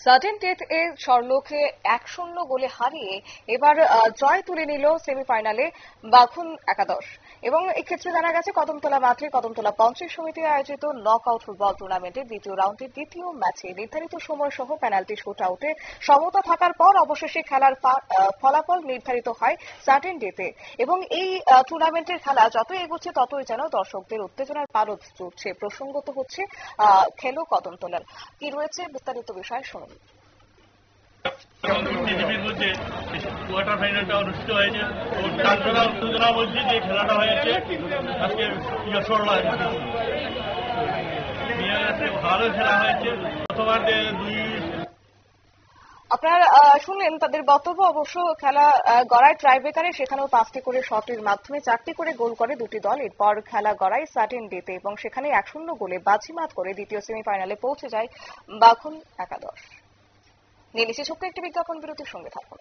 Certain death এ স্বর্ণকে 1-0 গোলে হারিয়ে এবার জয় তুলে নিল সেমিফাইনালে বাঘুন একাদশ। এবং এক্ষেত্রে জানা গেছে কদমতলা মাঠে কদমতলা পঞ্চায়েত সমিতি আয়োজিত নক আউট ফুটবল টুর্নামেন্টের দ্বিতীয় রাউন্ডের দ্বিতীয় ম্যাচে নির্ধারিত সময় সহ পেনাল্টি শুট আউটে সমতা থাকার পর অবশেষে খেলার ফলাফল নির্ধারিত হয় সার্টেন ডেথে। এবং এই টুর্নামেন্টের খেলা যত এগোচ্ছে ততই যেন দর্শকদের উত্তেজনার পারদ চড়ছে। প্রসঙ্গত হচ্ছে খেলো কদমতলার। কি রয়েছে বিস্তারিত বিষয় শুনুন। পৃথিবীর মধ্যে কোয়ার্টার ফাইনালটা অনুষ্ঠিত হয়েছে। তাছাড়া উত্তেজনা বলছি যে খেলাটা হয়েছে আজকে ভালো খেলা হয়েছে। প্রথমার দুই আপনারা শুনলেন তাদের বক্তব্য। অবশ্য খেলা গড়ায় ট্রাইব্রেকারে, সেখানেও 5টি করে শটের মাধ্যমে 4টি করে গোল করে দুটি দল। এরপর খেলা গড়ায় সার্টেন ডেতে এবং সেখানে 1-0 গোলে বাজিমাত করে দ্বিতীয় সেমিফাইনালে পৌঁছে যায় বাঘুন একাদশ। নিয়ে নিচ্ছে ছোট্ট একটি বিজ্ঞাপন বিরতির সঙ্গে থাকুন।